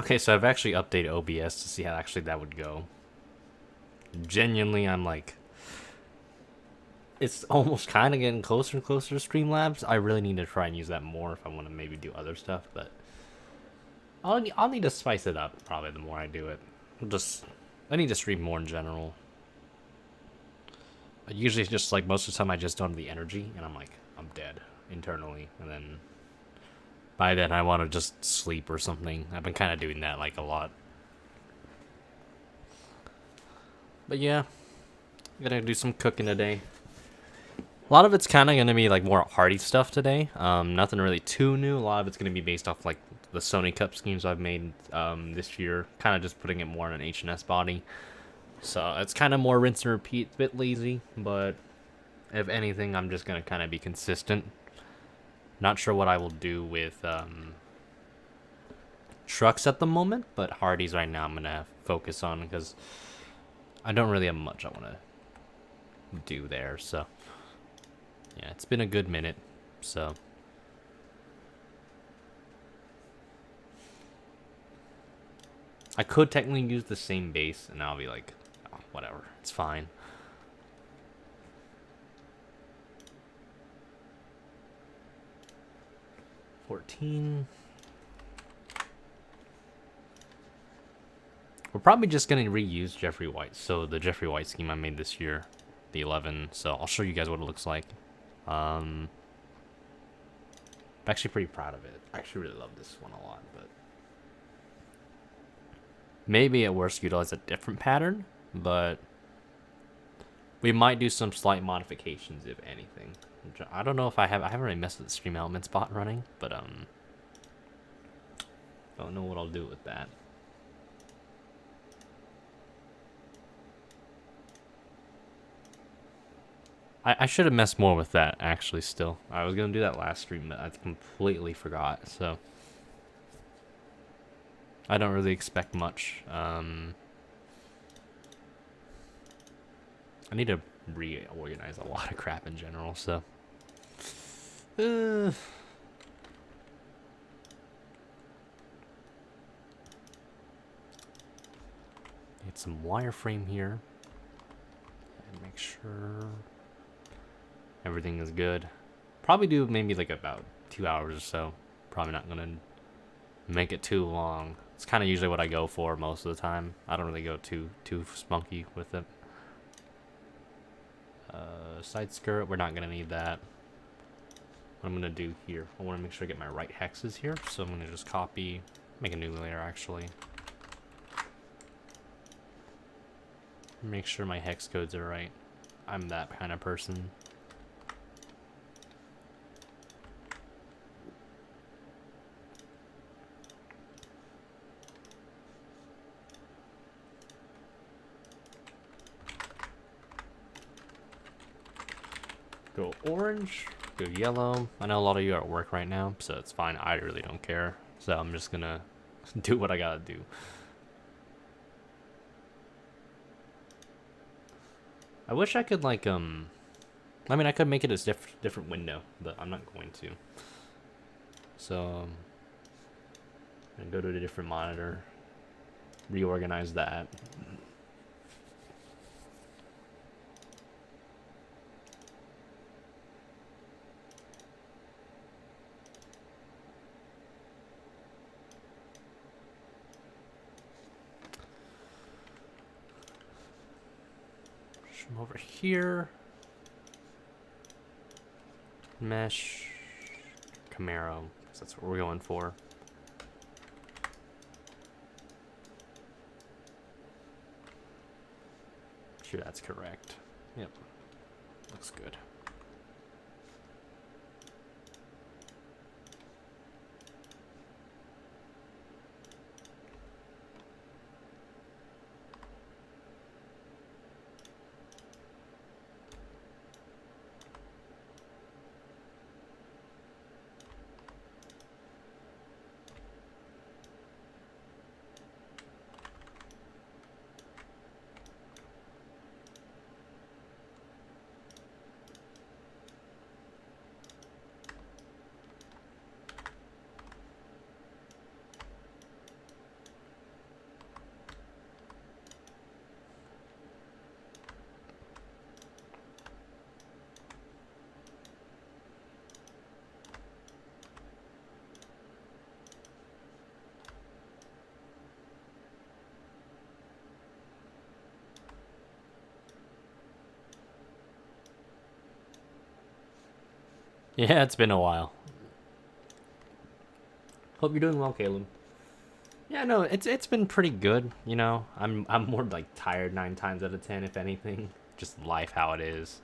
Okay, so I've actually updated OBS to see how actually that would go. Genuinely, I'm like, it's almost kind of getting closer and closer to Streamlabs. I really need to try and use that more if I want to maybe do other stuff, but I'll need to spice it up probably the more I do it. I need to stream more in general. Usually, just like most of the time, I just don't have the energy, and I'm like, I'm dead internally, and then by then I want to just sleep or something. I've been kind of doing that like a lot. But yeah, I'm gonna do some cooking today. A lot of it's kind of gonna be like more hearty stuff today. Nothing really too new. A lot of it's gonna be based off like the Sony Cup schemes I've made this year. Kind of just putting it more in an H&S body. So it's kind of more rinse and repeat. A bit lazy, but if anything, I'm just gonna kind of be consistent. Not sure what I will do with trucks at the moment, but Hardee's right now I'm gonna focus on because I don't really have much I want to do there. So yeah, it's been a good minute. So I could technically use the same base, and I'll be like, oh, whatever, it's fine. $14. We're probably just gonna reuse Jeffrey White. So the Jeffrey White scheme I made this year, the 11. So I'll show you guys what it looks like. I'm actually pretty proud of it. I actually really love this one a lot, but maybe at worst utilize a different pattern, but we might do some slight modifications if anything. I don't know if I haven't really messed with the Stream Elements bot running, but don't know what I'll do with that. I should have messed more with that, actually, still. I was going to do that last stream, but I completely forgot, so I don't really expect much. I need to reorganize a lot of crap in general, so. Need some wireframe here. And make sure everything is good. Probably do maybe like about 2 hours or so. Probably not gonna make it too long. It's kind of usually what I go for most of the time. I don't really go too spunky with it. Side skirt, we're not gonna need that. What I'm gonna do here, I want to make sure I get my right hexes here, so I'm gonna just copy, make a new layer actually. Make sure my hex codes are right. I'm that kind of person. Go orange, go yellow. I know a lot of you are at work right now, so it's fine. I really don't care. So I'm just gonna do what I gotta do. I wish I could like I mean I could make it a different window, but I'm not going to. So I'm gonna go to a different monitor, reorganize that. Over here, mesh Camaro, because that's what we're going for. Sure, that's correct. Yep, looks good. Yeah, it's been a while. Hope you're doing well, Caleb. Yeah, no, it's been pretty good. You know, I'm more like tired 9 times out of 10, if anything. Just life how it is.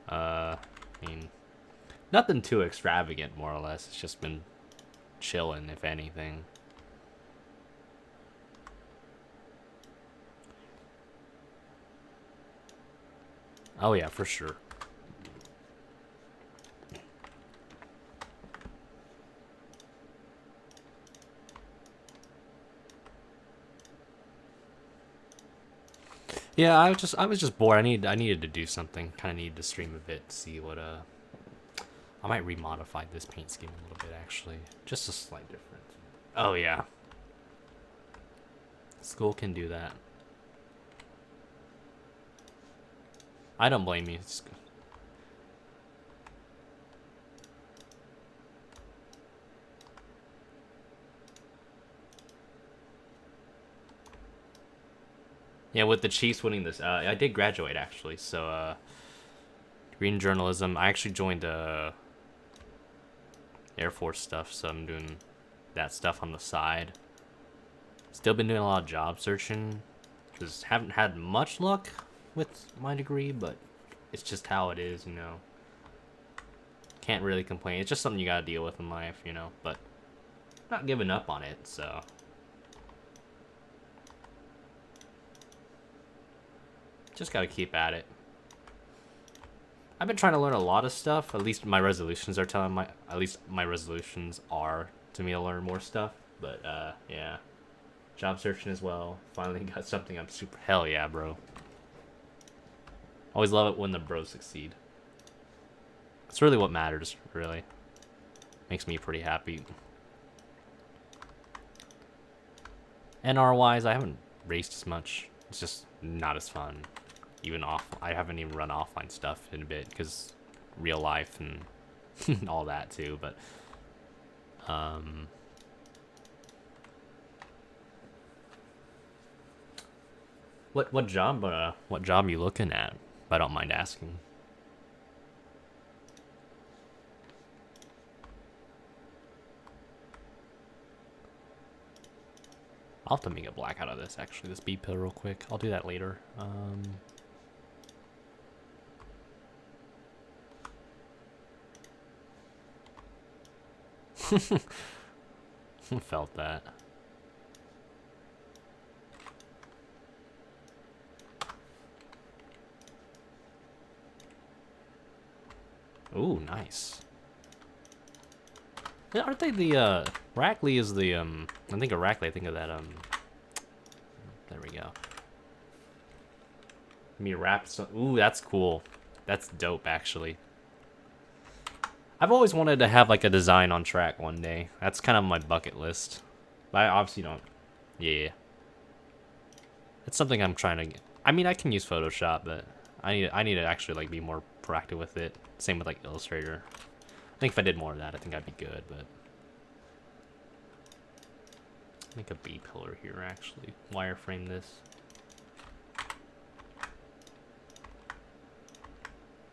I mean, nothing too extravagant, more or less. It's just been chilling, if anything. Oh yeah, for sure. Yeah, I was just bored. I needed to do something. Kind of needed to stream a bit, see what I might remodify this paint scheme a little bit actually. Just a slight difference. Oh yeah. School can do that. I don't blame you. Yeah, with the Chiefs winning this, I did graduate actually. So, green journalism. I actually joined Air Force stuff, so I'm doing that stuff on the side. Still been doing a lot of job searching, because haven't had much luck with my degree, but it's just how it is, you know. Can't really complain. It's just something you gotta deal with in life, you know. But not giving up on it, so. Just gotta keep at it. I've been trying to learn a lot of stuff. At least my resolutions are telling my. At least my resolutions are to me to learn more stuff. But yeah, job searching as well. Finally got something I'm super. Hell yeah, bro. Always love it when the bros succeed. It's really what matters. Really, makes me pretty happy. NR wise, I haven't raced as much. It's just not as fun. Even off, I haven't even run offline stuff in a bit because real life and all that too. But what job you looking at? If I don't mind asking. I'll have to make a black out of this actually. This beat pill real quick. I'll do that later. Felt that. Ooh, nice. Yeah, aren't they the Rackley is the I think of Rackley, I think of that there we go. Me rap so ooh, that's cool. That's dope actually. I've always wanted to have like a design on track one day. That's kind of my bucket list. But I obviously don't. Yeah. It's something I'm trying to get. I mean, I can use Photoshop, but I need to actually like be more proactive with it. Same with like Illustrator. I think if I did more of that, I think I'd be good, but make a B pillar here actually. Wireframe this.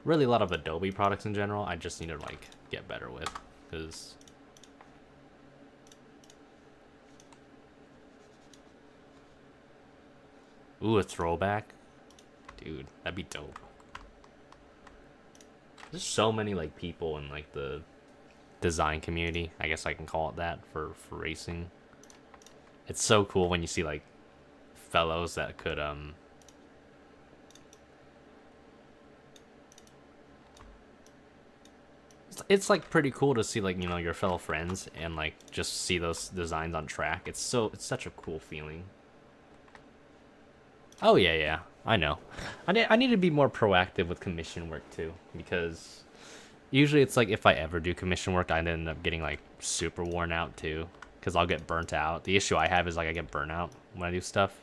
Really a lot of Adobe products in general. I just need to like get better with, because ooh, a throwback. Dude, that'd be dope. There's so many like people in like the design community, I guess I can call it that, for racing. It's so cool when you see like fellows that could it's like pretty cool to see like, you know, your fellow friends and like just see those designs on track. It's such a cool feeling. Oh yeah, I know. I need to be more proactive with commission work too, because usually it's like if I ever do commission work, I end up getting like super worn out too, because I'll get burnt out. The issue I have is like I get burnt out when I do stuff.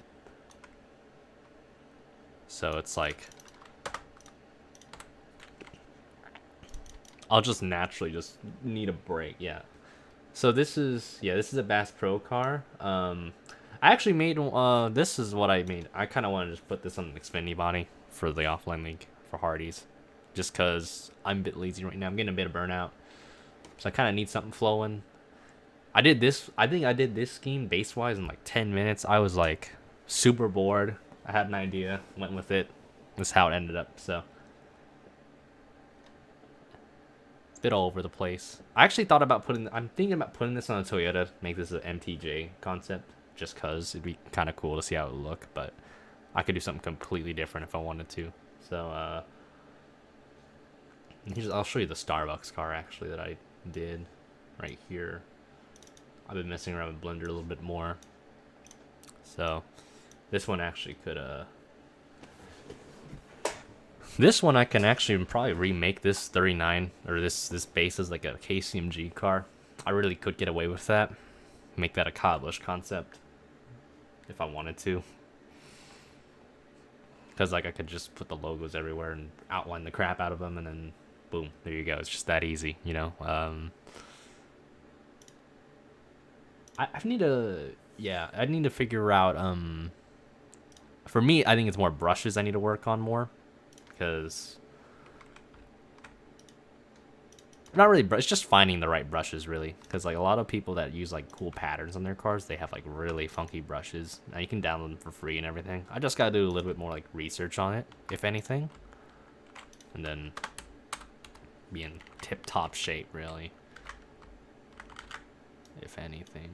So it's like I'll just naturally just need a break. Yeah. So this is a Bass Pro car. I actually made this is what I made. I kind of want to just put this on an Xfinity body for the offline league for Hardee's. just because I'm a bit lazy right now. I'm getting a bit of burnout, so I kind of need something flowing. I think I did this scheme base-wise in like 10 minutes. I was like super bored. I had an idea, went with it. That's how it ended up, so. It's a bit all over the place. I actually thought about I'm thinking about putting this on a Toyota, make this an MTJ concept, just because it'd be kind of cool to see how it would look, but I could do something completely different if I wanted to. So, I'll show you the Starbucks car, actually, that I did right here. I've been messing around with Blender a little bit more. So, this one actually could, this one I can actually probably remake this 39, or this base as like a KCMG car. I really could get away with that. Make that a Kyle Busch concept. If I wanted to. Because like I could just put the logos everywhere and outline the crap out of them, and then boom, there you go. It's just that easy, you know? I need to figure out, for me, I think it's more brushes I need to work on more, because, not really, it's just finding the right brushes, really, because, like, a lot of people that use, like, cool patterns on their cars, they have, like, really funky brushes. Now, you can download them for free and everything. I just gotta do a little bit more, like, research on it, if anything, and then be in tip-top shape, really, if anything.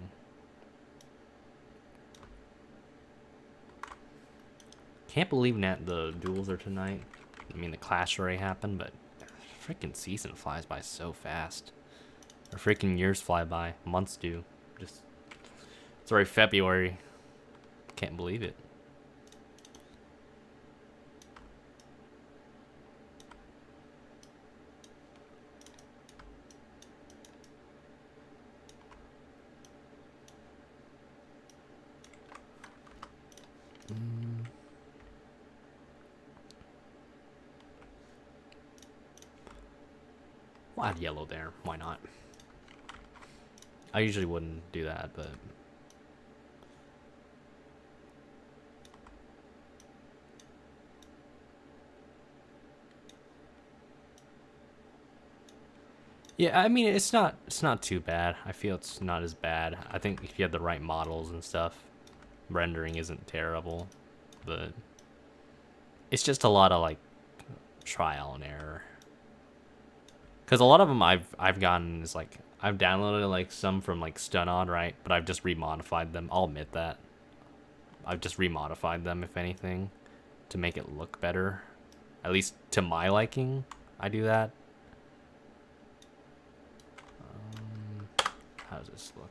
Can't believe that the duels are tonight. I mean, the clash already happened, but freaking season flies by so fast. Or freaking years fly by. Months do. Just, it's already February. Can't believe it. I'll add yellow there. Why not? I usually wouldn't do that, but yeah, I mean, it's not too bad. I feel it's not as bad. I think if you have the right models and stuff, rendering isn't terrible, but it's just a lot of like trial and error. Because a lot of them I've gotten is like, I've downloaded like some from like Stunod, right? But I've just remodified them. I'll admit that. I've just remodified them, if anything, to make it look better. At least to my liking, I do that. How does this look?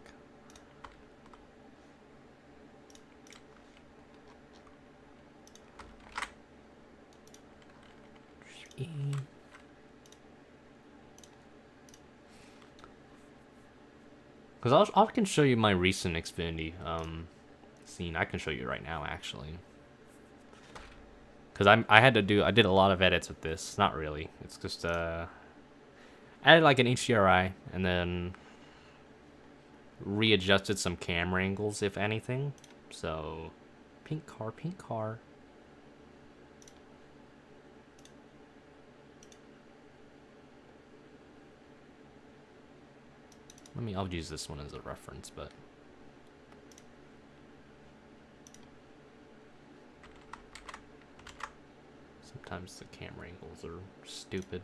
Because I can show you my recent Xfinity scene. I can show you right now, actually. Because I did a lot of edits with this. Not really. It's just added like an HDRI and then readjusted some camera angles, if anything. So, pink car, pink car. I'll use this one as a reference, but sometimes the camera angles are stupid.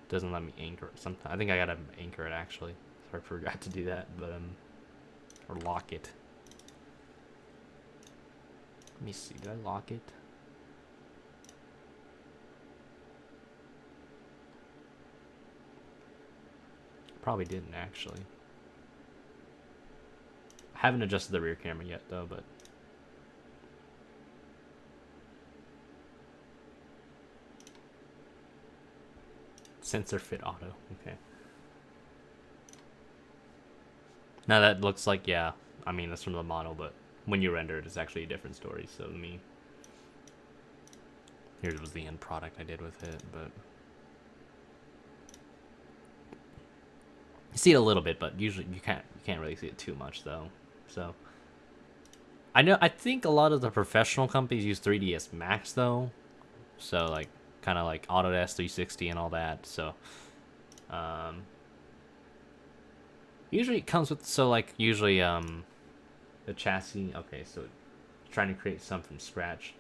Doesn't let me anchor it. Sometimes I think I gotta anchor it actually. So I forgot to do that, but or lock it. Let me see. Did I lock it? Probably didn't actually. I haven't adjusted the rear camera yet though, but sensor fit auto. Okay. Now that looks like, yeah, I mean that's from the model, but when you render it, it's actually a different story. So let me. Here was the end product I did with it, but. You see it a little bit, but usually you can't really see it too much though. So I think a lot of the professional companies use 3ds Max though. So like kind of like Autodesk 360 and all that. So usually it comes with, so like usually the chassis. Okay, so trying to create some from scratch.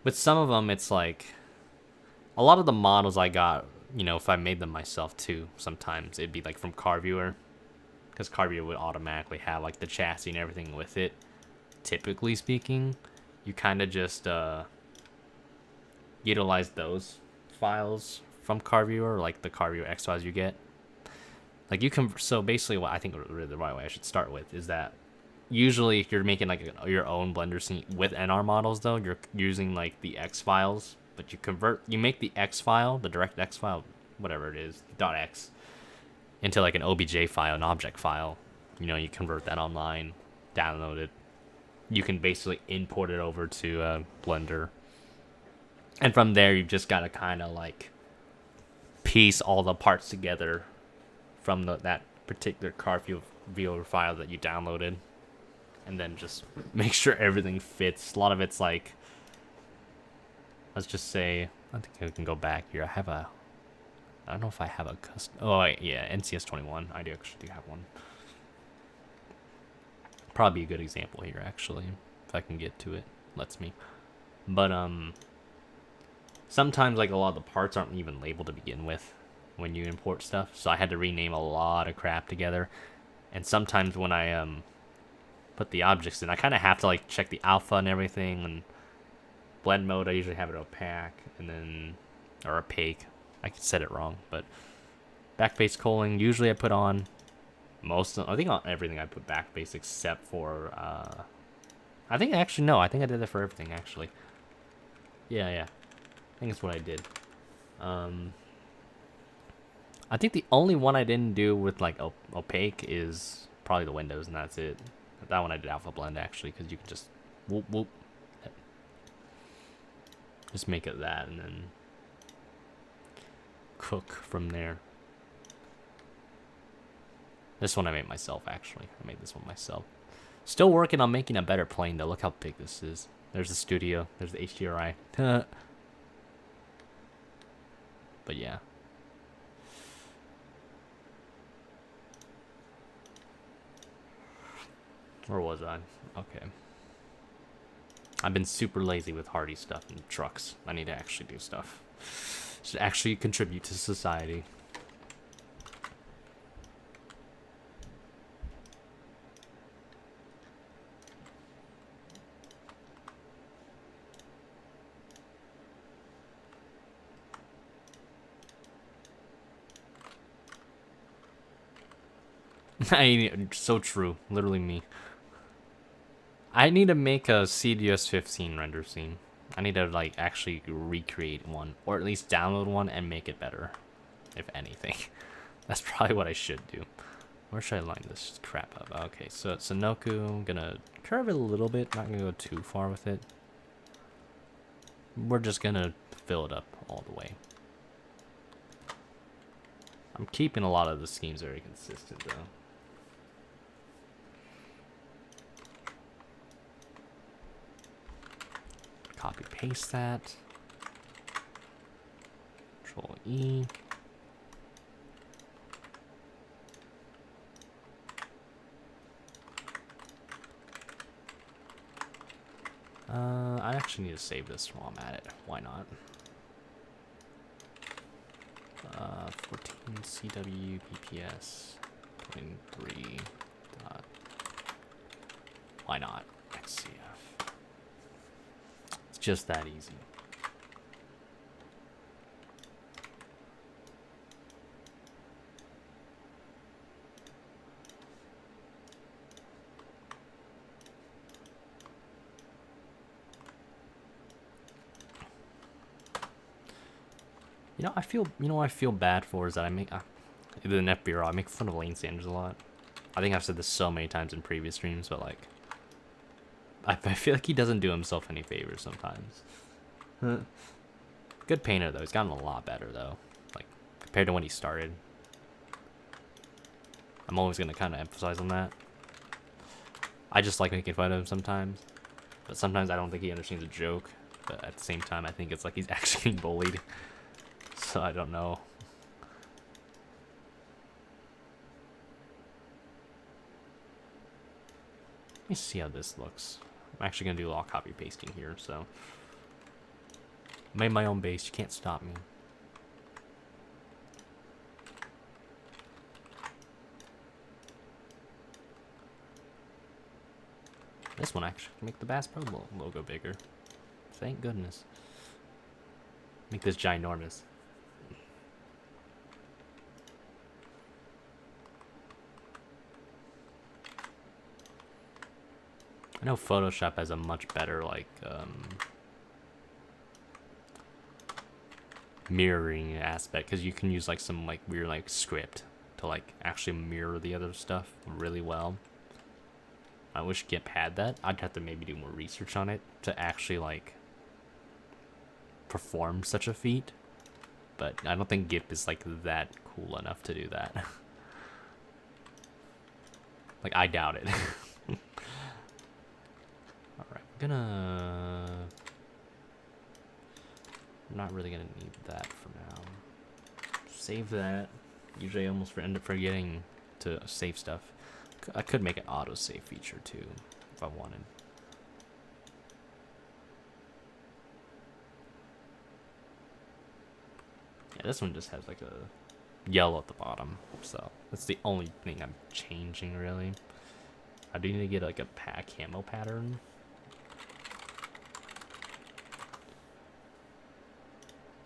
With some of them, it's like a lot of the models I got, you know, if I made them myself too, sometimes it'd be like from CarViewer, because CarViewer would automatically have like the chassis and everything with it. Typically speaking, you kind of just utilize those files from CarViewer, like the CarViewer X files you get. Like you can, so basically what I think the right way I should start with is that usually if you're making like your own Blender scene with NR models though, you're using like the X files, but you make the X file, the DirectX file, whatever it is, .x, into like an OBJ file, an object file. You know, you convert that online, download it. You can basically import it over to Blender. And from there, you've just got to kind of like piece all the parts together from that particular CarViewer file that you downloaded. And then just make sure everything fits. A lot of it's like, let's just say, I think I can go back here. I don't know if I have a custom. Oh, wait, yeah, NCS21. I do actually have one. Probably a good example here, actually, if I can get to it. Lets me. But sometimes like a lot of the parts aren't even labeled to begin with when you import stuff. So I had to rename a lot of crap together. And sometimes when I put the objects in, I kind of have to like check the alpha and everything. And blend mode, I usually have it opaque, and then, or opaque. I could set it wrong, but backface culling usually I put on I think on everything I put backface except for I think actually no, I think I did it for everything actually. Yeah, I think that's what I did. I think the only one I didn't do with like opaque is probably the windows, and that's it. That one I did alpha blend actually, because you can just whoop whoop, just make it that, and then cook from there. This one I made myself, actually. I made this one myself. Still working on making a better plane, though. Look how big this is. There's the studio. There's the HDRI. But yeah. Where was I? Okay. I've been super lazy with hardy stuff and trucks. I need to actually do stuff. Should actually contribute to society. So true. Literally me. I need to make a CDS 15 render scene. I need to like actually recreate one, or at least download one and make it better, if anything. That's probably what I should do. Where should I line this crap up? Okay, so Sunoku, I'm gonna curve it a little bit, not gonna go too far with it. We're just gonna fill it up all the way. I'm keeping a lot of the schemes very consistent though. Copy paste that. Ctrl E. I actually need to save this while I'm at it. Why not? 14 CW BPS 23 dot. Why not? XCF. It's just that easy. I feel bad for is that I make the FBR, I make fun of Lane Sanders a lot. I think I've said this so many times in previous streams, but like, I feel like he doesn't do himself any favors sometimes. Good painter though. He's gotten a lot better though, like compared to when he started. I'm always gonna kind of emphasize on that. I just like making fun of him sometimes, but sometimes I don't think he understands a joke. But at the same time, I think it's like he's actually being bullied. so I don't know. Let me see how this looks. I'm actually gonna do all copy pasting here, so made my own base. You can't stop me. This one actually can make the Bass Pro logo bigger. Thank goodness. Make this ginormous. I know Photoshop has a much better like mirroring aspect, because you can use like some like weird like script to like actually mirror the other stuff really well. I wish GIMP had that. I'd have to maybe do more research on it to actually like perform such a feat, but I don't think GIMP is like that cool enough to do that. Like, I doubt it. Alright, I'm not really gonna need that for now. Save that. Usually I almost end up forgetting to save stuff. I could make an auto-save feature too, if I wanted. Yeah, this one just has like a yellow at the bottom, so that's the only thing I'm changing really. I do need to get like a camo pattern.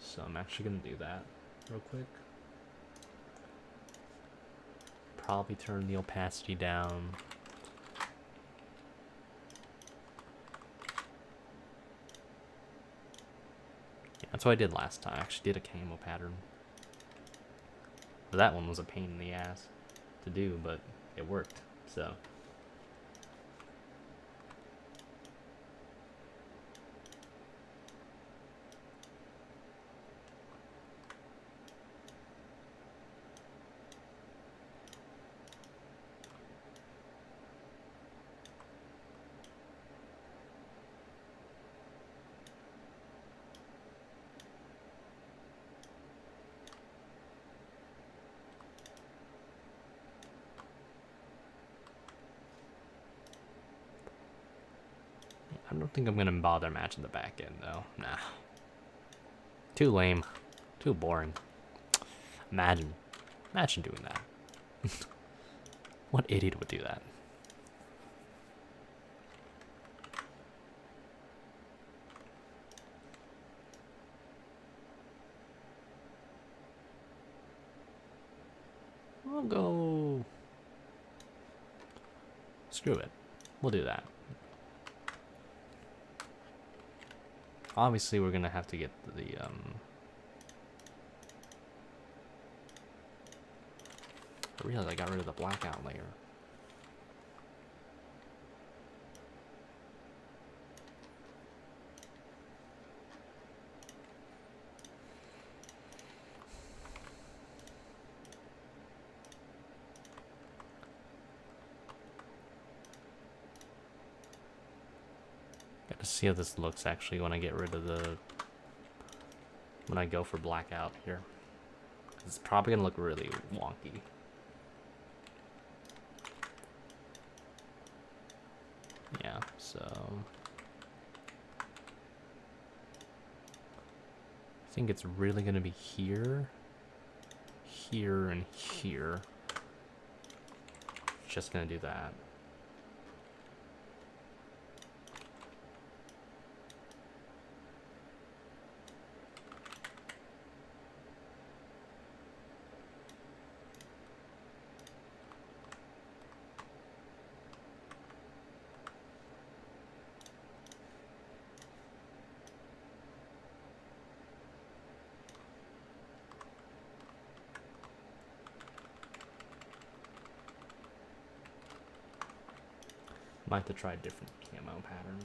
So I'm actually gonna do that real quick. Probably turn the opacity down. Yeah, that's what I did last time. I actually did a camo pattern. But that one was a pain in the ass to do, but it worked, so. I don't think I'm gonna bother matching the back end though. Nah. Too lame. Too boring. Imagine doing that. What idiot would do that? I'll go. Screw it. We'll do that. Obviously, we're gonna have to get the I realized I got rid of the blackout layer. Gotta see how this looks actually when I get rid of when I go for blackout here. It's probably gonna look really wonky. Yeah, so I think it's really gonna be here, here, and here. Just gonna do that. Might have to try a different camo pattern.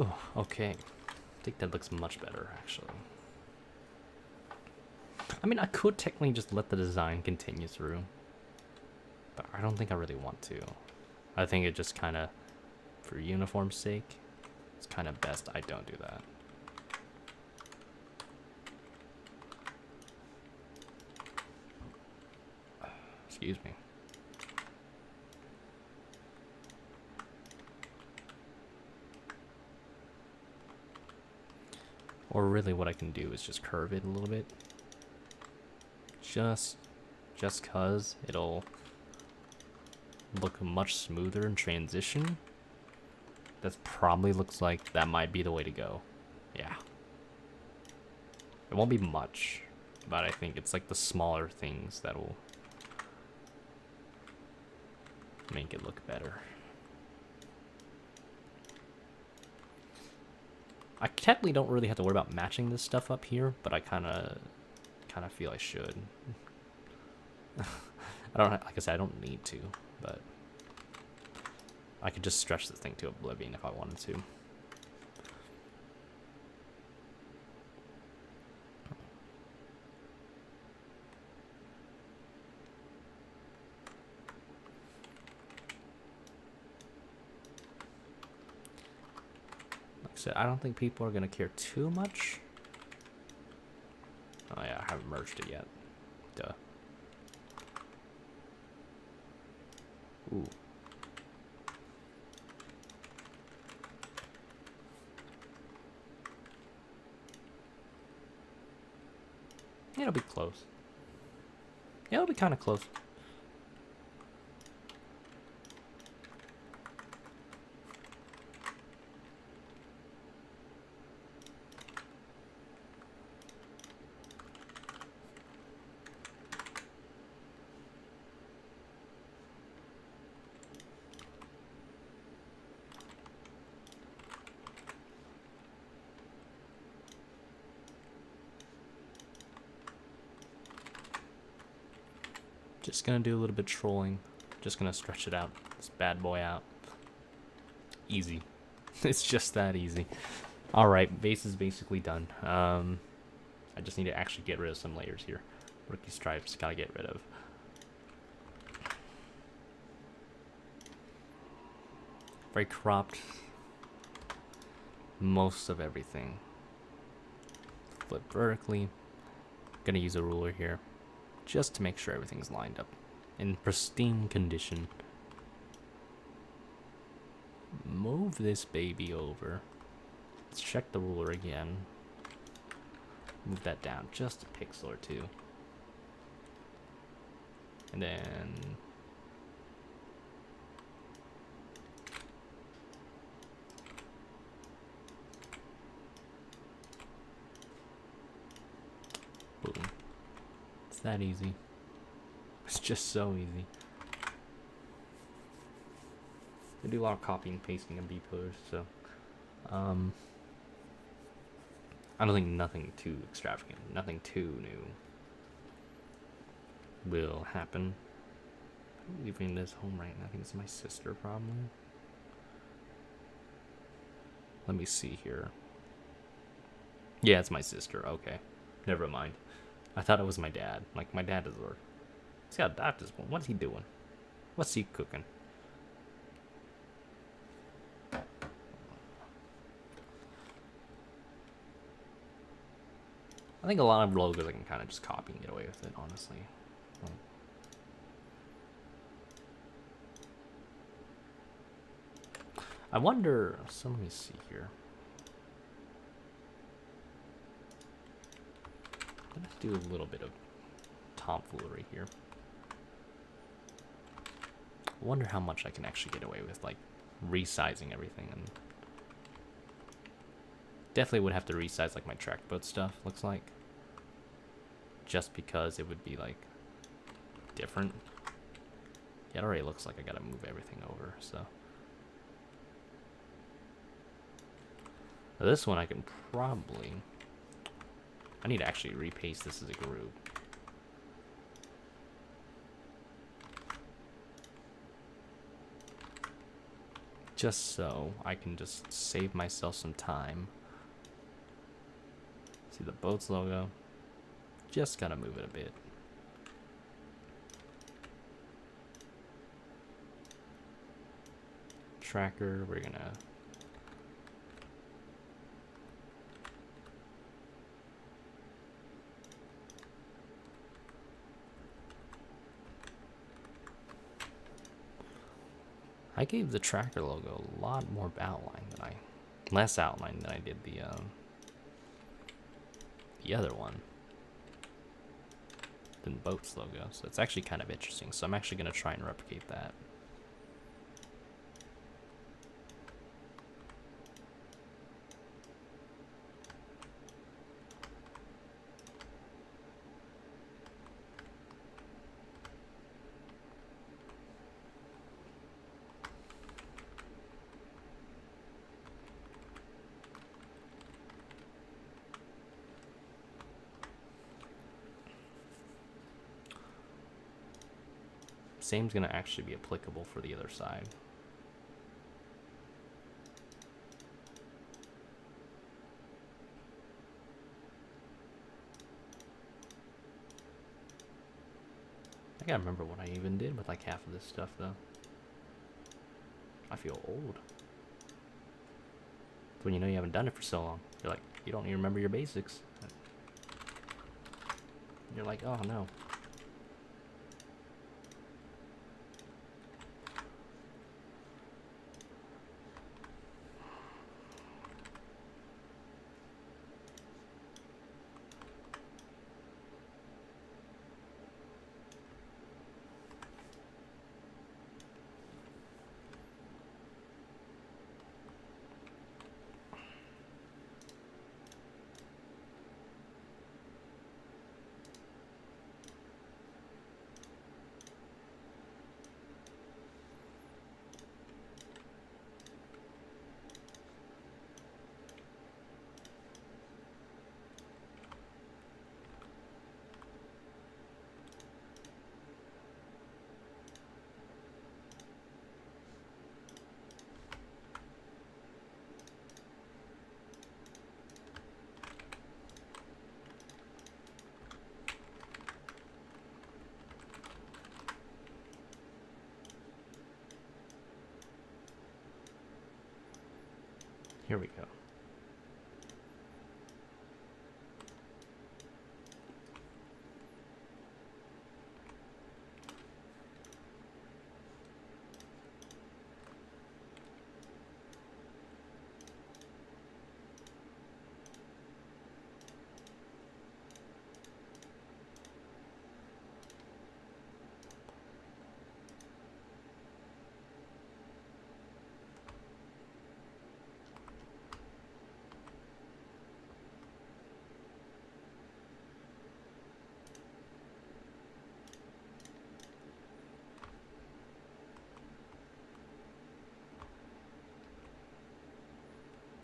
Oh, okay. I think that looks much better, actually. I mean, I could technically just let the design continue through, but I don't think I really want to. I think it just kind of, for uniform's sake, it's kind of best I don't do that. Excuse me. Or really what I can do is just curve it a little bit. Just cause it'll look much smoother in transition. That probably looks like that might be the way to go. Yeah. It won't be much, but I think it's like the smaller things that will make it look better. I technically don't really have to worry about matching this stuff up here, but I kind of feel I should. I don't, like I said, I don't need to, but I could just stretch the thing to oblivion if I wanted to. Like I said, I don't think people are gonna care too much. Oh yeah, I haven't merged it yet. Duh. Ooh. It'll be close. Yeah, it'll be kind of close. Just gonna do a little bit of trolling. Just gonna stretch it out. This bad boy out. Easy. It's just that easy. Alright, base is basically done. I just need to actually get rid of some layers here. Rookie stripes, gotta get rid of. Very cropped. Most of everything. Flip vertically. Gonna use a ruler here, just to make sure everything's lined up in pristine condition. Move this baby over. Let's check the ruler again. Move that down just a pixel or two. And then boom. It's that easy. It's just so easy. I do a lot of copying and pasting of B-pillars, so I don't think nothing too extravagant, nothing too new will happen. I'm leaving this home right now. I think it's my sister, probably. Let me see here. Yeah, it's my sister. Okay, never mind. I thought it was my dad. Like, my dad is Lord. He's got a doctor's one. What's he doing? What's he cooking? I think a lot of logos I can kind of just copy and get away with it, honestly. I wonder, so let me see here. Let's do a little bit of tomfoolery here. I wonder how much I can actually get away with, like, resizing everything. And definitely would have to resize, like, my track boat stuff, looks like. Just because it would be, like, different. Yeah, it already looks like I gotta move everything over, so. Now this one I can probably... I need to actually repaste this as a group. just so I can just save myself some time. See the boats logo? Just gotta move it a bit. Tracker, we're gonna I gave the tracker logo a lot more outline than less outline than I did the other one, than boats logo. So it's actually kind of interesting. So I'm actually gonna try and replicate that. Same's gonna actually be applicable for the other side. I gotta remember what I even did with like half of this stuff though. I feel old. When you know you haven't done it for so long. You're like, you don't even remember your basics. You're like, oh no. Here we go.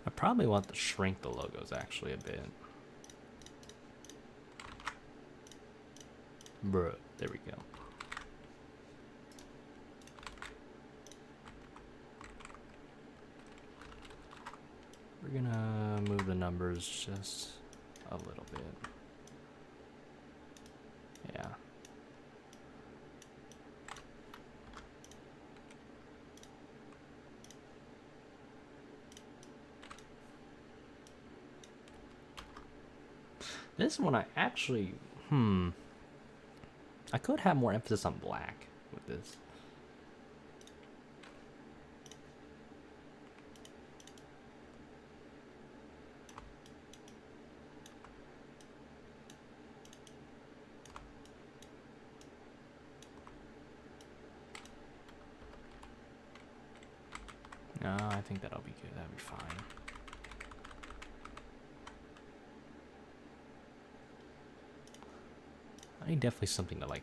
I probably want to shrink the logos actually a bit. Bruh, there we go. We're gonna move the numbers just a little bit. Yeah. This one I actually, I could have more emphasis on black with this. No, I think that'll be good. That'll be fine. I need definitely something to like.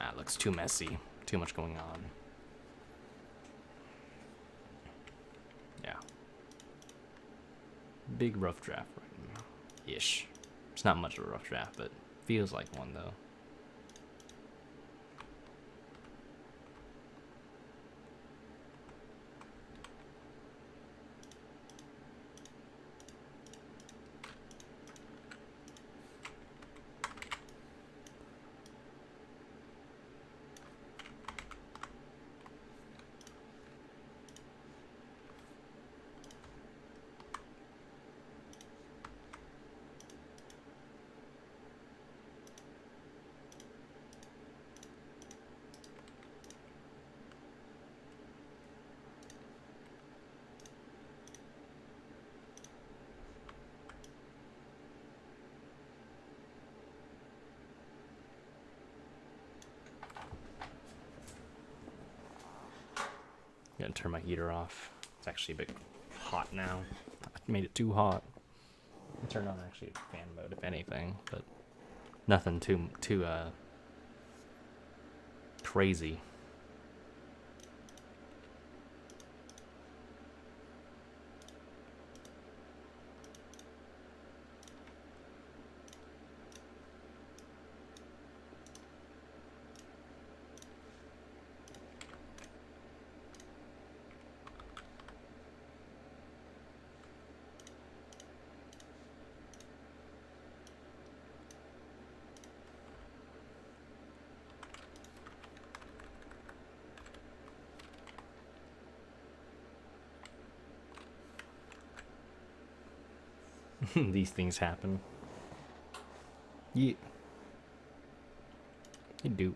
Nah, it looks too messy. Too much going on. Yeah. Big rough draft right now. Ish. It's not much of a rough draft, but feels like one though. I'm gonna turn my heater off. It's actually a bit hot now. I made it too hot. I turned on actually fan mode if anything, but nothing too crazy. These things happen. Yeah. They do.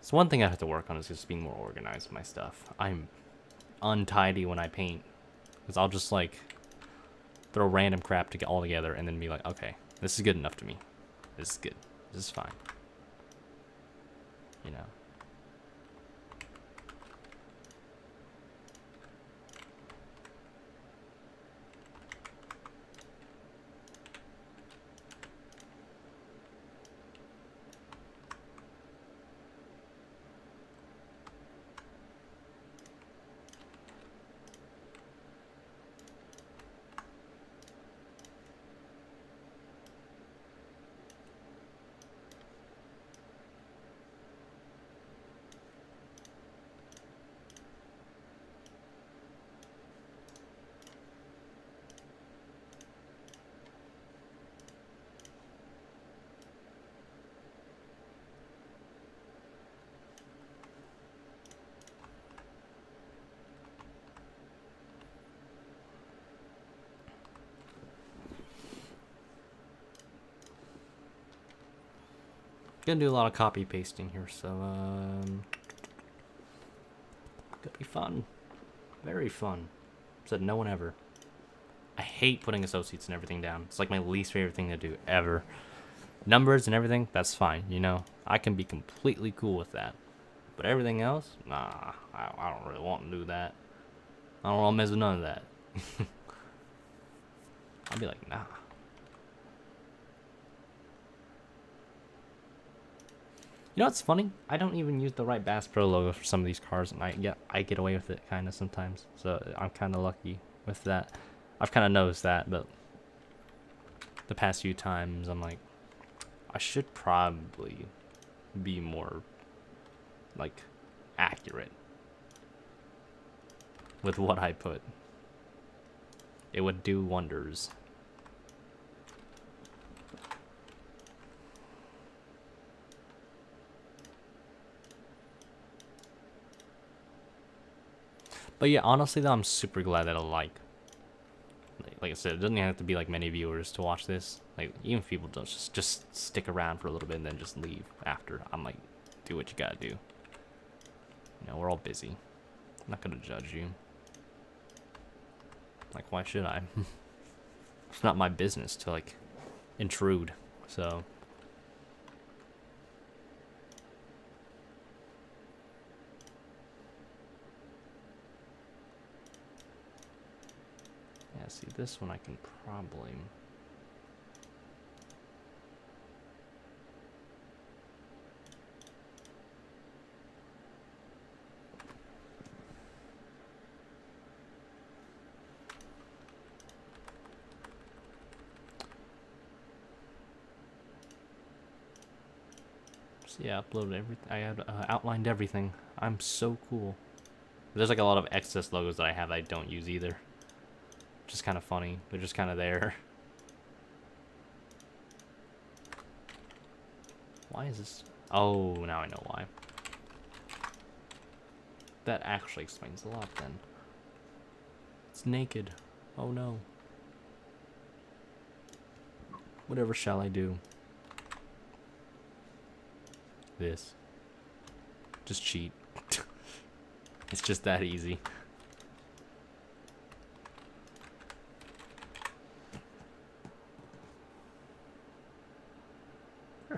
So one thing I have to work on is just being more organized with my stuff. I'm untidy when I paint. Because I'll just like throw random crap to get all together and then be like, okay, this is good enough to me. This is good. This is fine. You know. Gonna do a lot of copy pasting here, so gonna be fun, very fun. Said no one ever. I hate putting associates and everything down. It's like my least favorite thing to do ever. Numbers and everything, that's fine, you know. I can be completely cool with that. But everything else, nah, I don't really want to do that. I don't want to mess with none of that. I'll be like, nah. You know what's funny? I don't even use the right Bass Pro logo for some of these cars, and I get away with it kind of sometimes. So I'm kind of lucky with that. I've kind of noticed that, but the past few times I'm like, I should probably be more like accurate with what I put. It would do wonders. But yeah, honestly though, I'm super glad that like I said, it doesn't have to be like many viewers to watch this. Like even if people don't just stick around for a little bit and then just leave after. I'm like, do what you gotta do. You know, we're all busy. I'm not gonna judge you. Like, why should I? It's not my business to like intrude. So. Yeah, see, this one I can probably... So yeah, uploaded everything. I had outlined everything. I'm so cool. There's like a lot of excess logos that I have that I don't use either. Just kind of funny. They're just kind of there. Why is this? Oh, now I know why. That actually explains a lot then. It's naked. Oh no. Whatever shall I do? This. Just cheat. It's just that easy.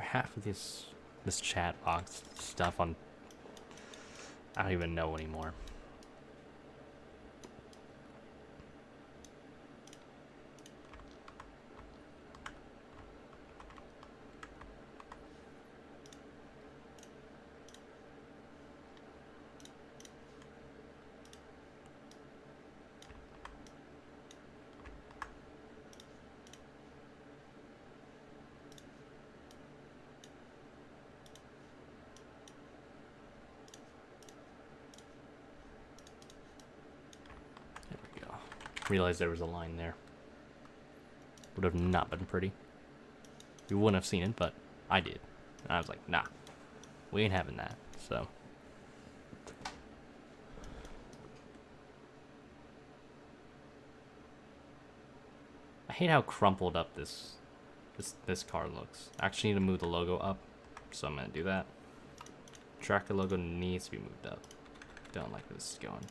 Half of this chat box stuff on, I don't even know anymore. Realized there was a line there. Would have not been pretty. You wouldn't have seen it, but I did. And I was like, nah, we ain't having that. So I hate how crumpled up this car looks. I actually need to move the logo up, so I'm gonna do that. Tracker logo needs to be moved up. Don't like where this is going.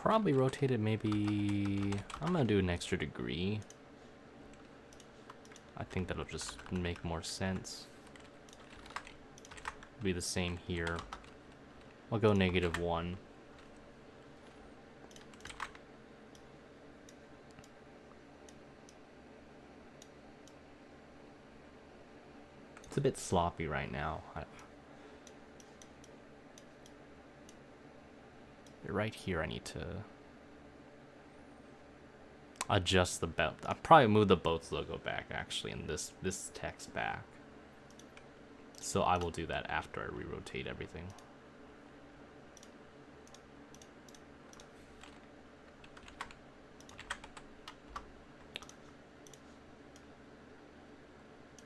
Probably rotate it maybe... I'm gonna do an extra degree. I think that'll just make more sense. Be the same here. I'll go -1. It's a bit sloppy right now. Right here I need to adjust the belt. I'll probably move the boat's logo back actually, and this text back. So I will do that after I re-rotate everything.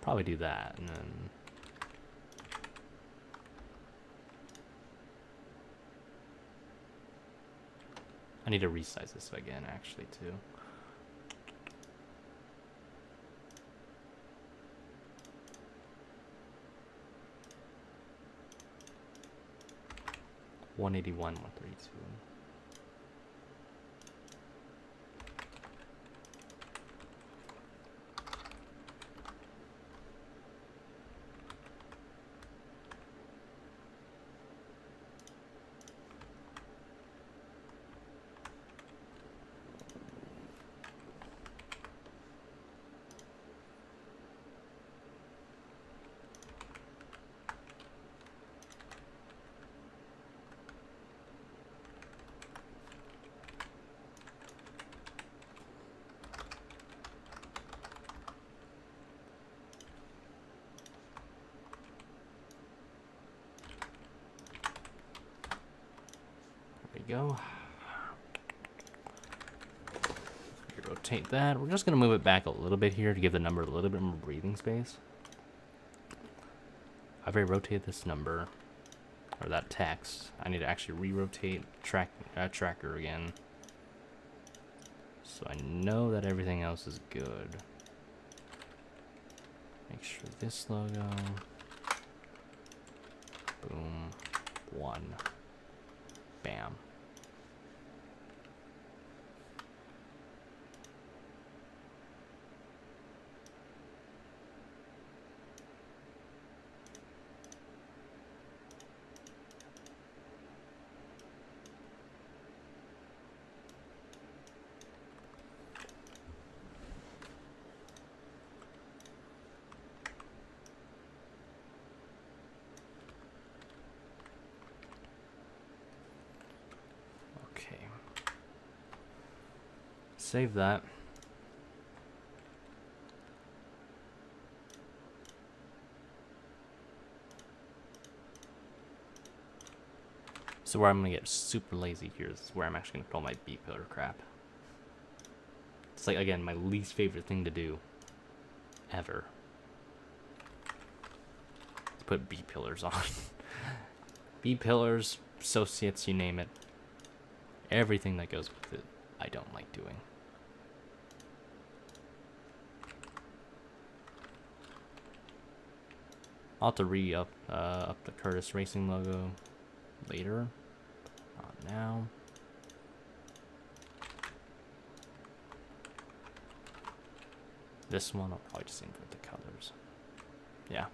Probably do that, and then I need to resize this again, actually, too. $181, $132. Go. Rotate that. We're just gonna move it back a little bit here to give the number a little bit more breathing space. I've already rotated this number, or that text. I need to actually re-rotate tracker again. So I know that everything else is good. Make sure this logo. Boom. 1. Bam. Save that. So where I'm gonna get super lazy here is where I'm actually gonna put all my B pillar crap. It's like, again, my least favorite thing to do ever. To put B pillars on. B pillars, associates, you name it. Everything that goes with it, I don't like doing. I'll have to re-up up the Curtis Racing logo later. Not now. This one I'll probably just invert the colors. Yeah.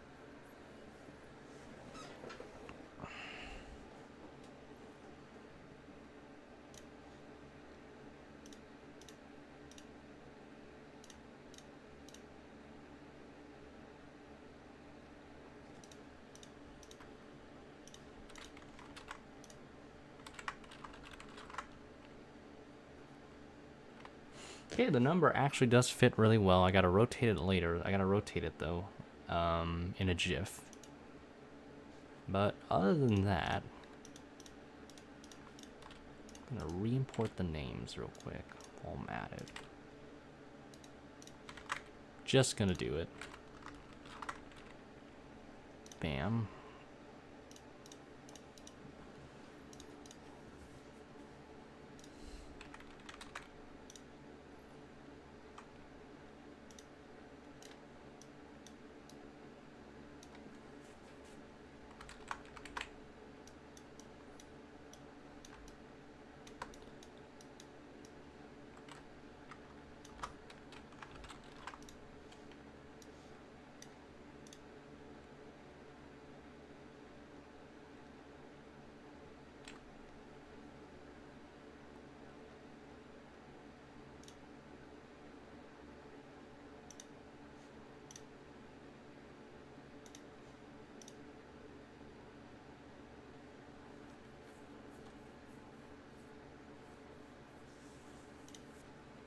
Okay, the number actually does fit really well. I gotta rotate it later. I gotta rotate it though, in a GIF. But other than that, I'm gonna re-import the names real quick while I'm at it. Just gonna do it. Bam.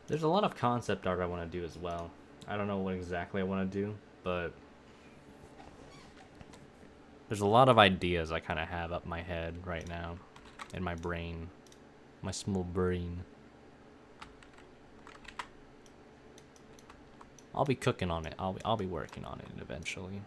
There's a lot of concept art I want to do as well. I don't know what exactly I want to do, but there's a lot of ideas I kind of have up my head right now, in my brain, my small brain. I'll be cooking on it. I'll be working on it eventually.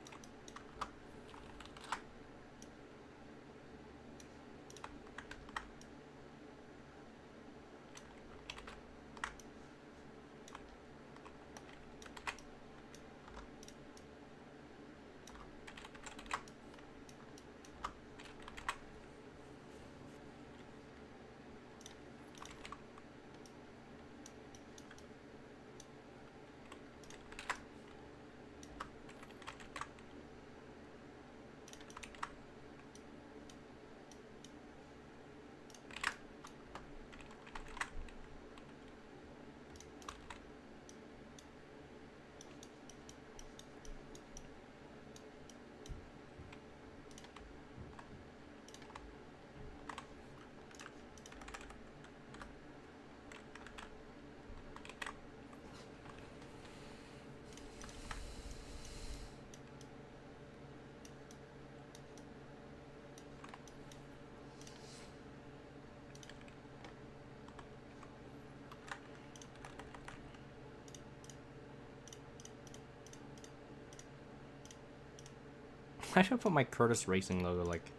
I should put my Curtis Racing logo, like,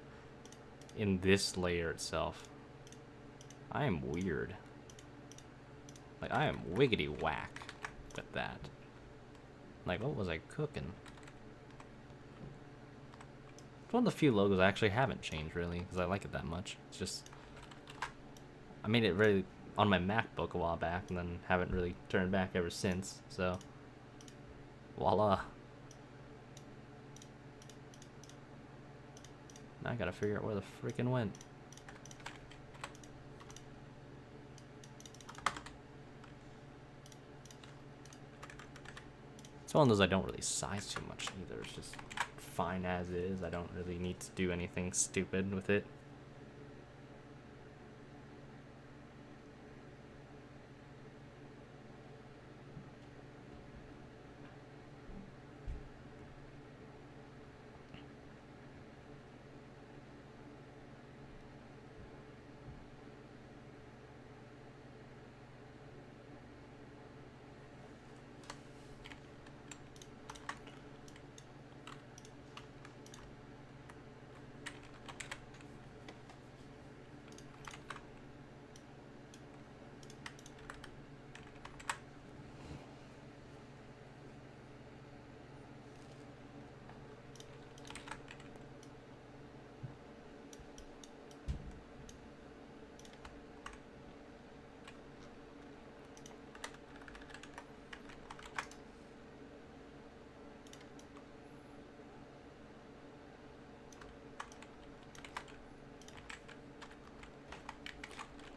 in this layer itself. I am weird. Like, I am wiggity whack with that. Like, what was I cooking? It's one of the few logos I actually haven't changed, really, because I like it that much. It's just... I made it really on my MacBook a while back, and then haven't really turned back ever since, so... Voila. Now I gotta figure out where the freaking went. It's one of those I don't really size too much either. It's just fine as is. I don't really need to do anything stupid with it.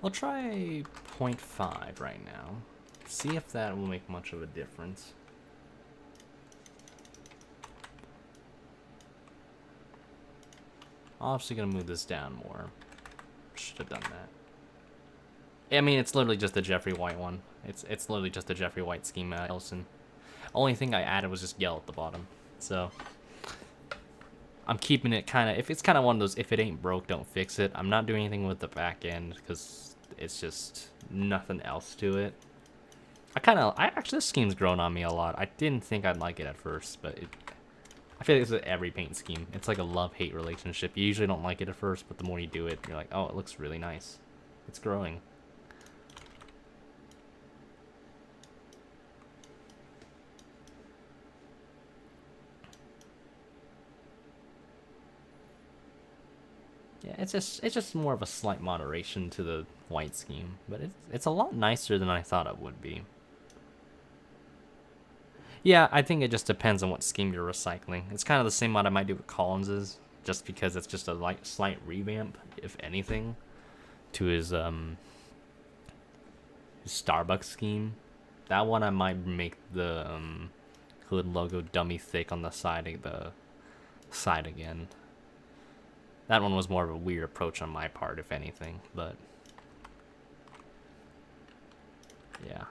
I'll try 0.5 right now. See if that will make much of a difference. Obviously gonna move this down more. Should have done that. I mean, it's literally just the Jeffrey White one. It's literally just the Jeffrey White scheme Ellison. Only thing I added was just yellow at the bottom. So I'm keeping it kind of, if it's kind of one of those, if it ain't broke, don't fix it. I'm not doing anything with the back end because it's just nothing else to it. Actually, this scheme's grown on me a lot. I didn't think I'd like it at first, but I feel like this is every paint scheme. It's like a love-hate relationship. You usually don't like it at first, but the more you do it, you're like, oh, it looks really nice. It's growing. Yeah, it's just more of a slight moderation to the white scheme, but it's a lot nicer than I thought it would be. Yeah, I think it just depends on what scheme you're recycling. It's kind of the same what I might do with Collins's, just because it's just a slight revamp, if anything, to his Starbucks scheme. That one I might make the hood logo dummy thick on the side of the side again. That one was more of a weird approach on my part, if anything, but yeah,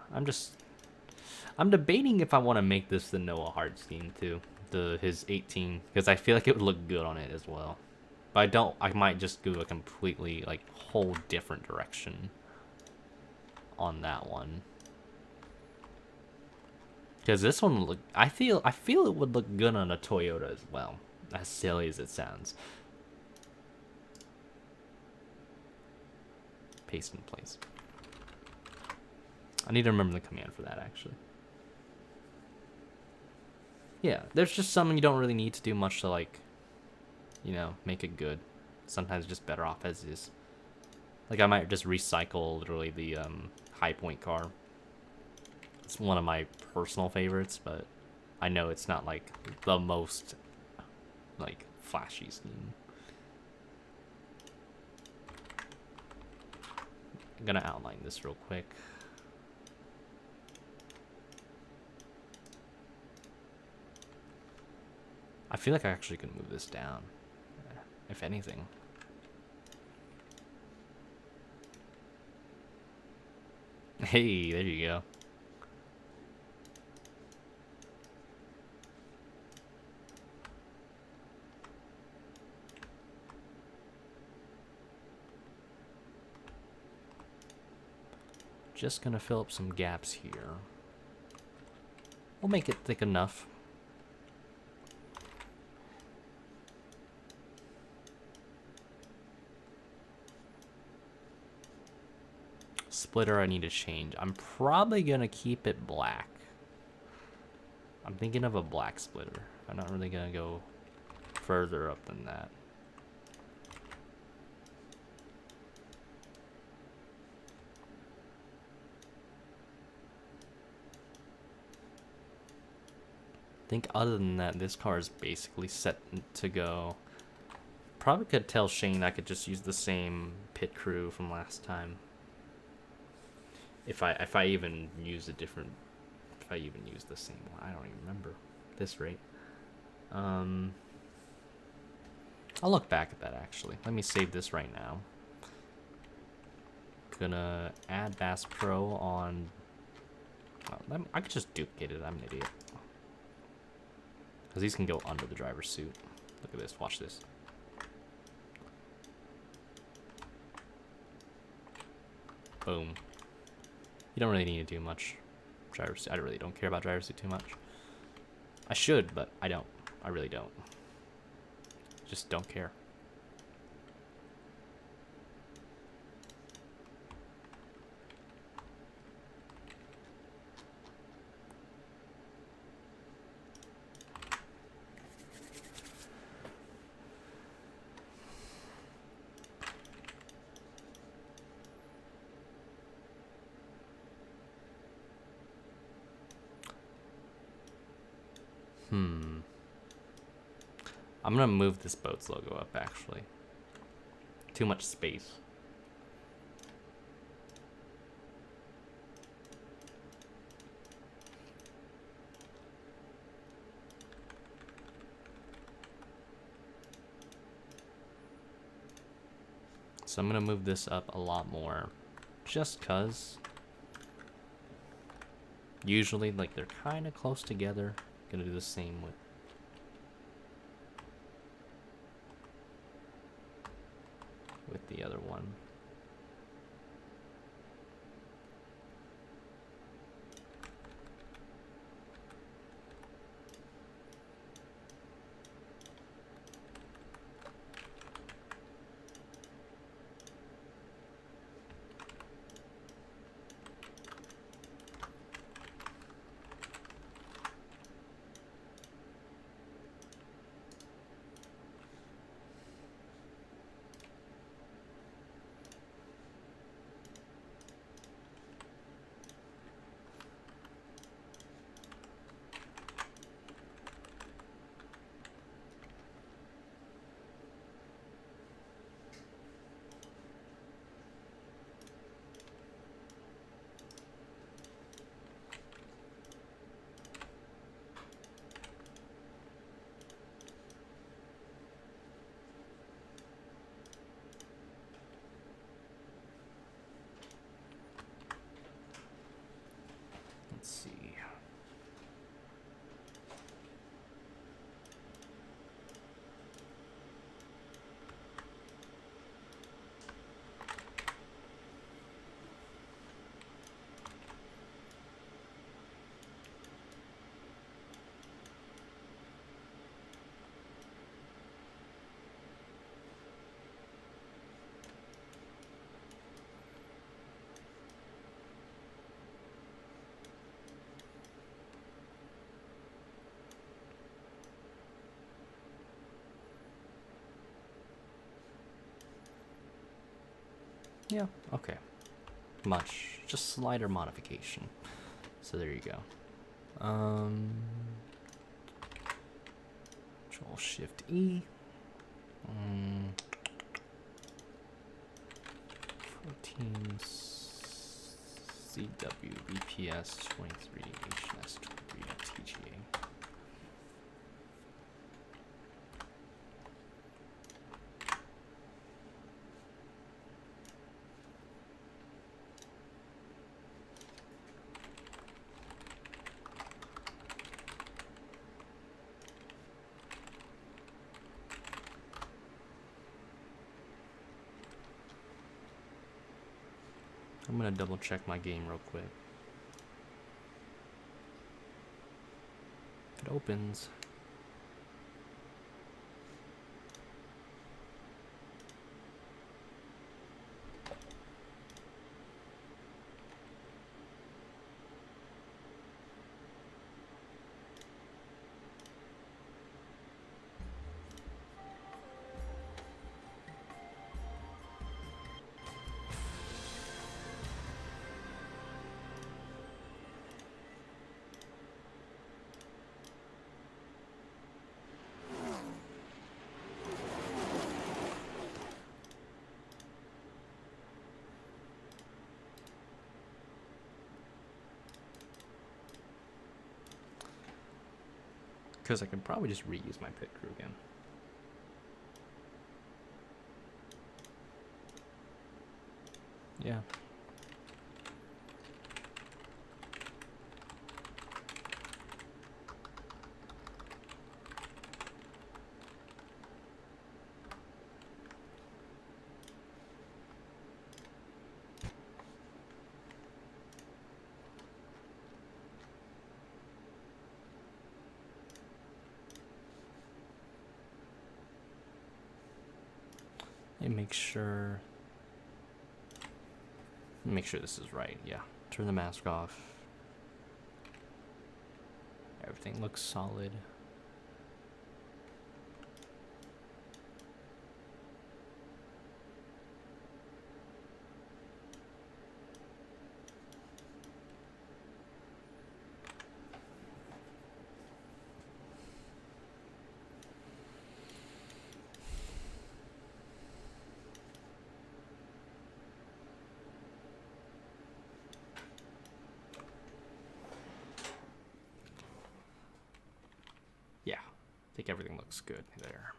I'm debating if I want to make this the Noah Hart scheme too, his 18, because I feel like it would look good on it as well. But I might just go a completely like whole different direction on that one. Because this one look, I feel it would look good on a Toyota as well, as silly as it sounds. Paste in place. I need to remember the command for that, actually. Yeah, there's just some you don't really need to do much to, like, you know, make it good. Sometimes just better off as is. Like, I might just recycle, literally, the High Point car. It's one of my personal favorites, but I know it's not, like, the most, like, flashy scheme. I'm gonna outline this real quick. I feel like I actually can move this down, if anything. Hey, there you go. Just gonna fill up some gaps here. We'll make it thick enough. splitter I need to change. I'm probably going to keep it black. I'm thinking of a black splitter. I'm not really going to go further up than that. I think other than that, this car is basically set to go. Probably could tell Shane I could just use the same pit crew from last time. If I even use a different, if I even use the same one, I don't even remember at this rate. I'll look back at that actually. Let me save this right now. Gonna add Bass Pro on. Well, I could just duplicate it. I'm an idiot. Because these can go under the driver's suit. Look at this. Watch this. Boom. You don't really need to do much. Driver's suit. I really don't care about driver's suit too much. I should, but I don't. I really don't. Just don't care. I'm gonna move this boat's logo up actually. Too much space. So I'm gonna move this up a lot more just cause usually like they're kind of close together. Gonna do the same with the other one. Let's see. Yeah, okay. Just slider modification. So there you go. Control Shift E. Proteins CW BPS 23 HNS 23 TGA. I'm gonna double check my game real quick. It opens. Because I can probably just reuse my pit crew again. Yeah. And make sure this is right. Yeah. Turn the mask off. Everything looks solid. Yeah, I think everything looks good there.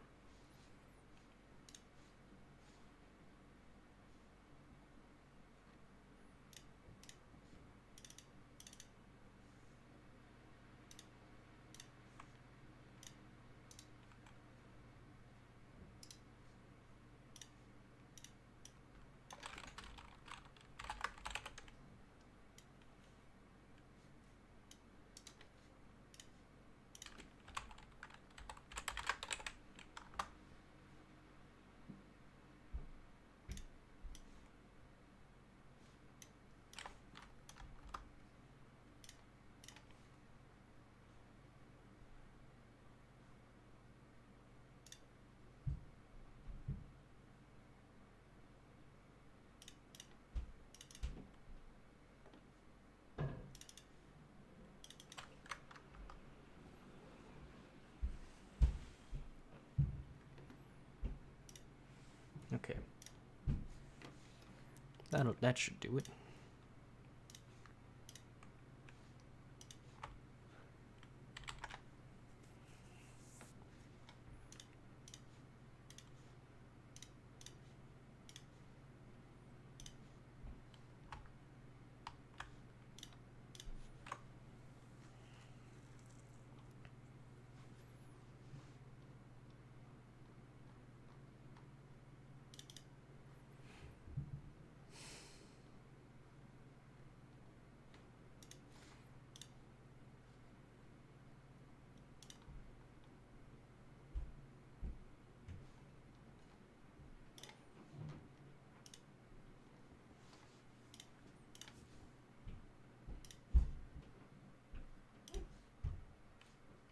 Okay. That should do it.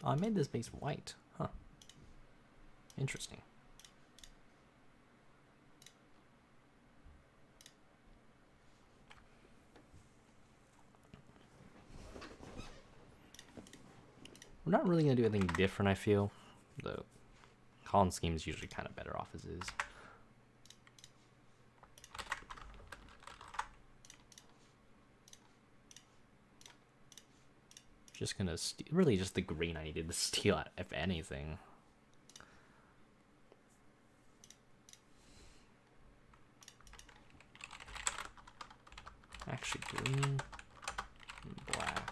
Oh, I made this base white. Huh. Interesting. We're not really going to do anything different, I feel. The column scheme is usually kind of better off as is. Just gonna really just the green I needed to steal, if anything. Actually, green and black.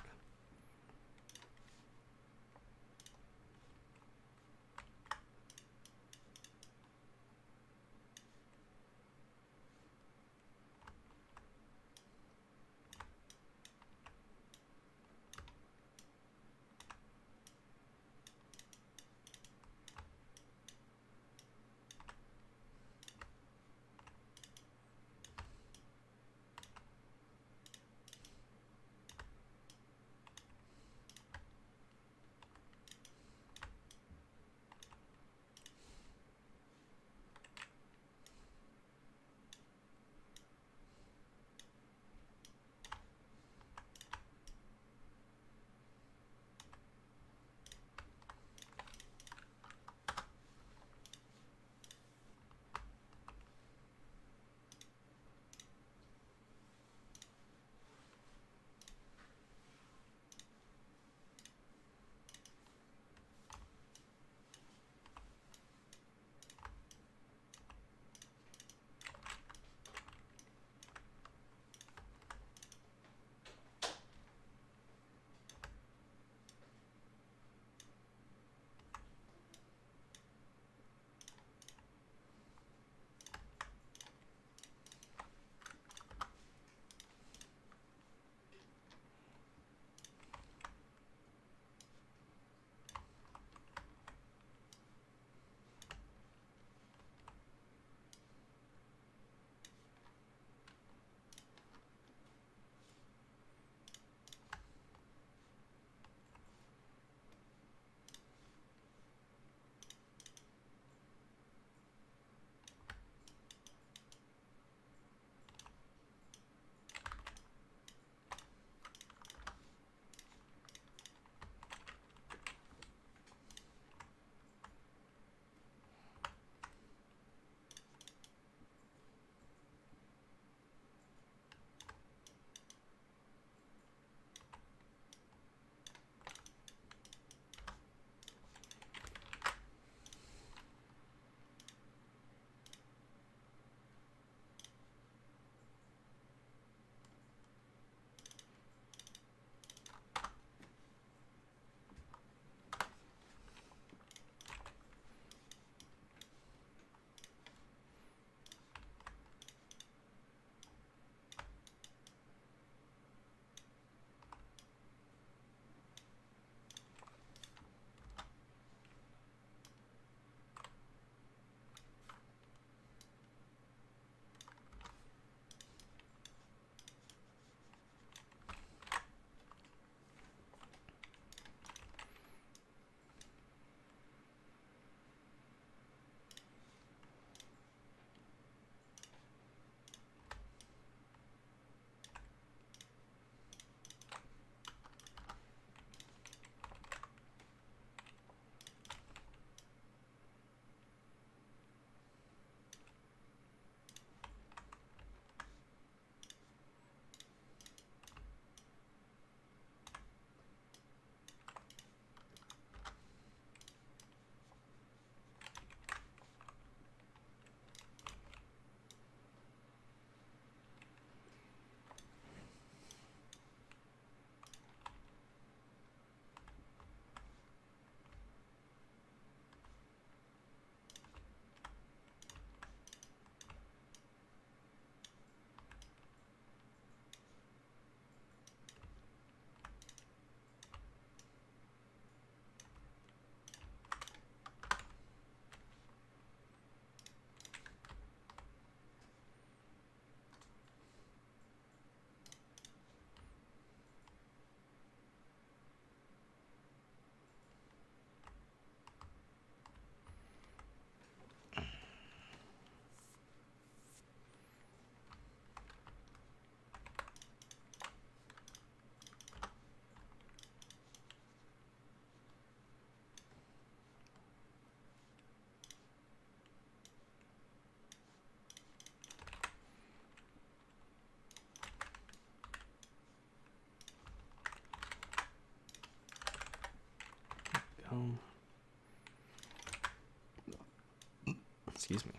Excuse me.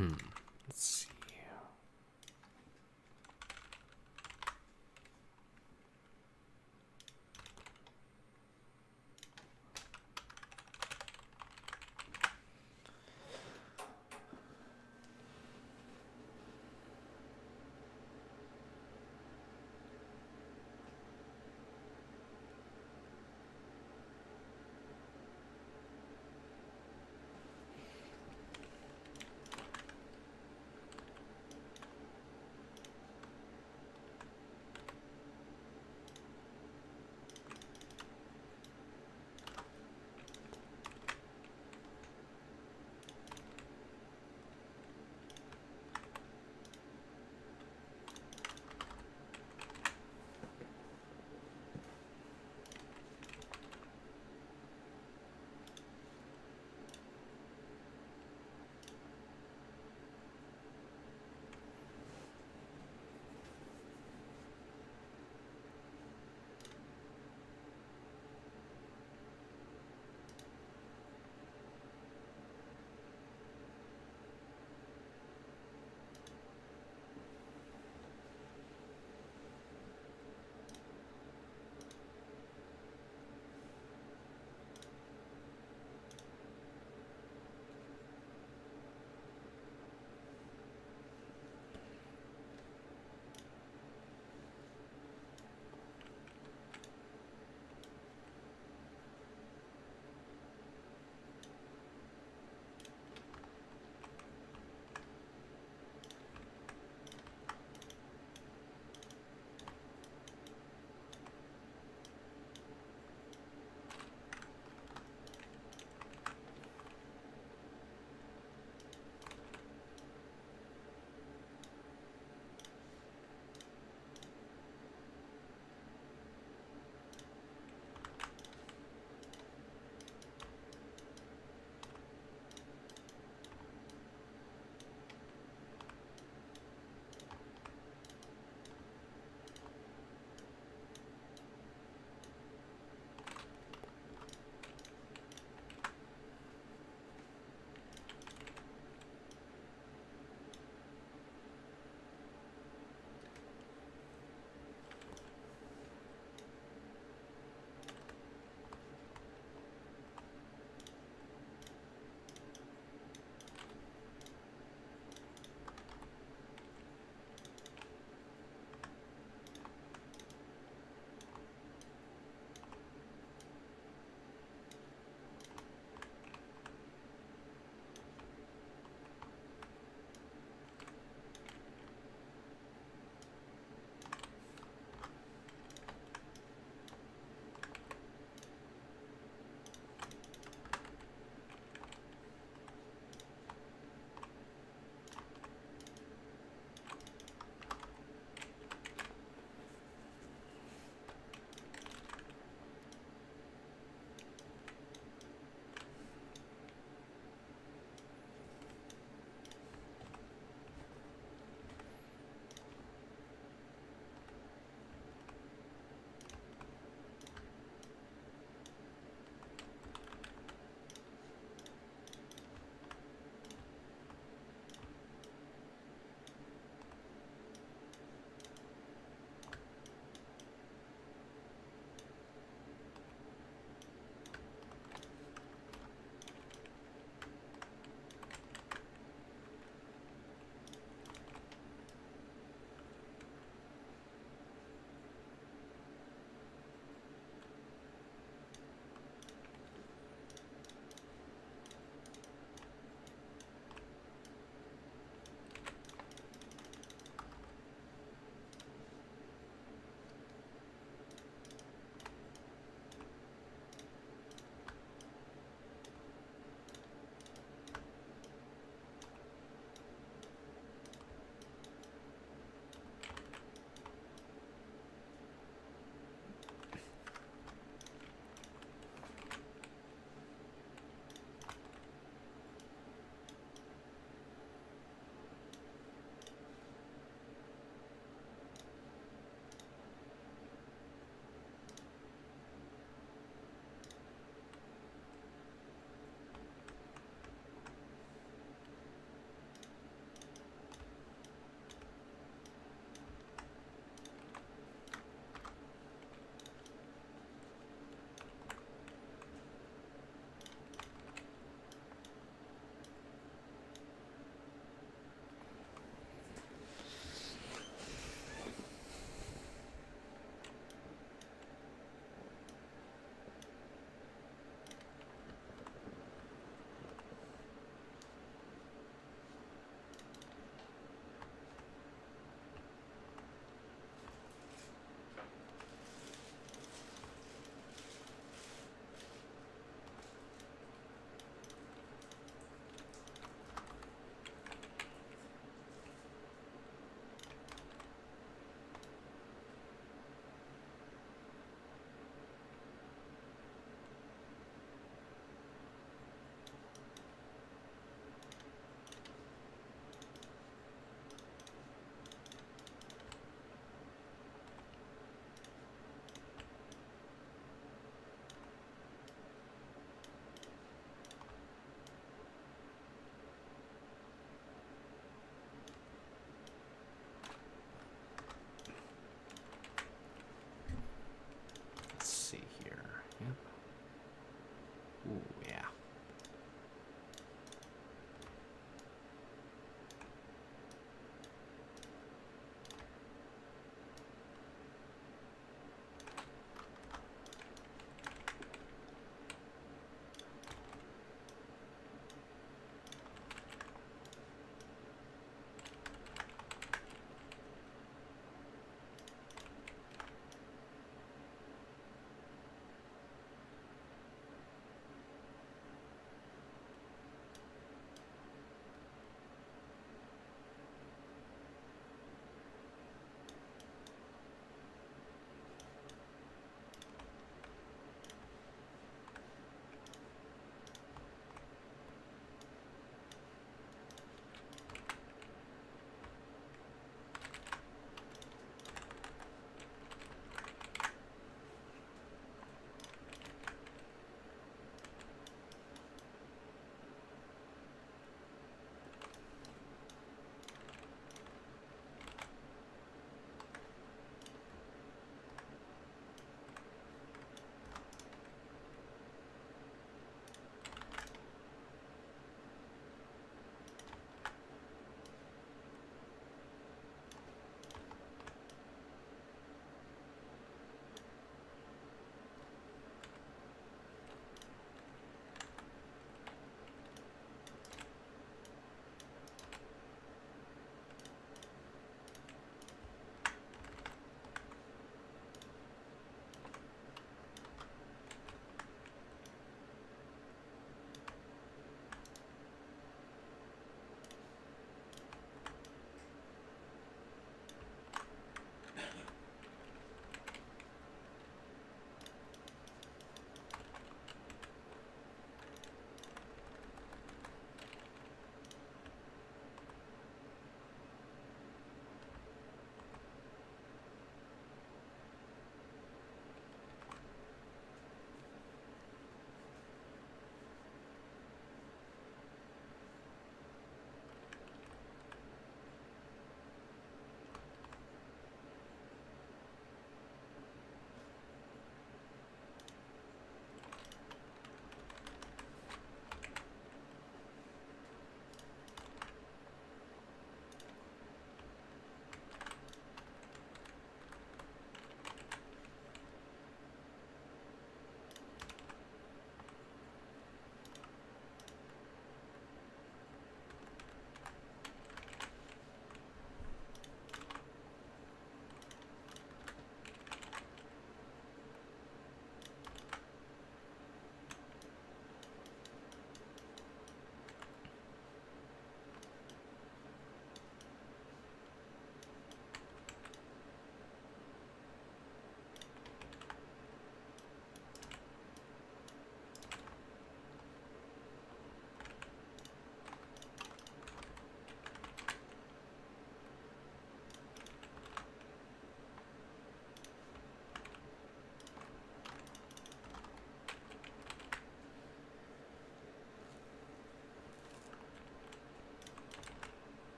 Let's see.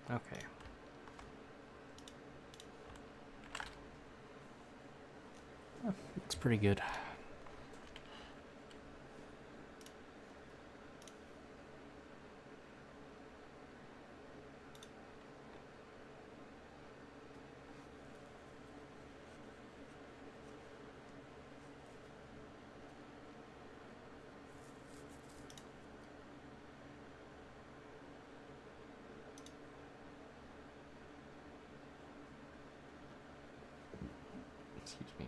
Okay. Oh, looks pretty good. Excuse me.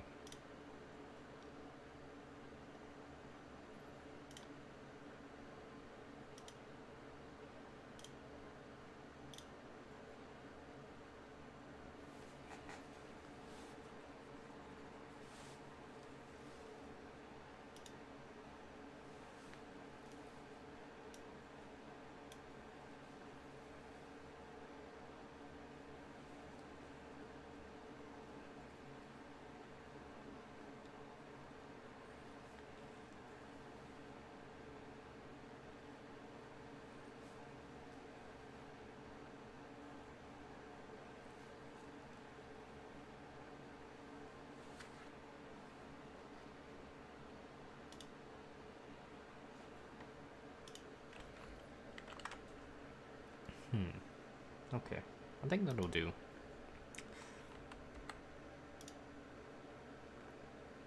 Okay. I think that'll do.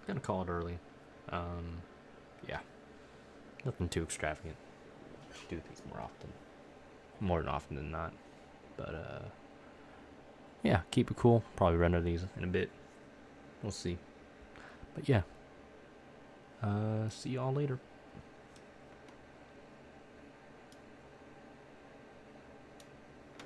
Gonna call it early. Yeah. Nothing too extravagant. Do things more often. More than often than not. But, yeah, keep it cool. Probably render these in a bit. We'll see. But yeah. See y'all later.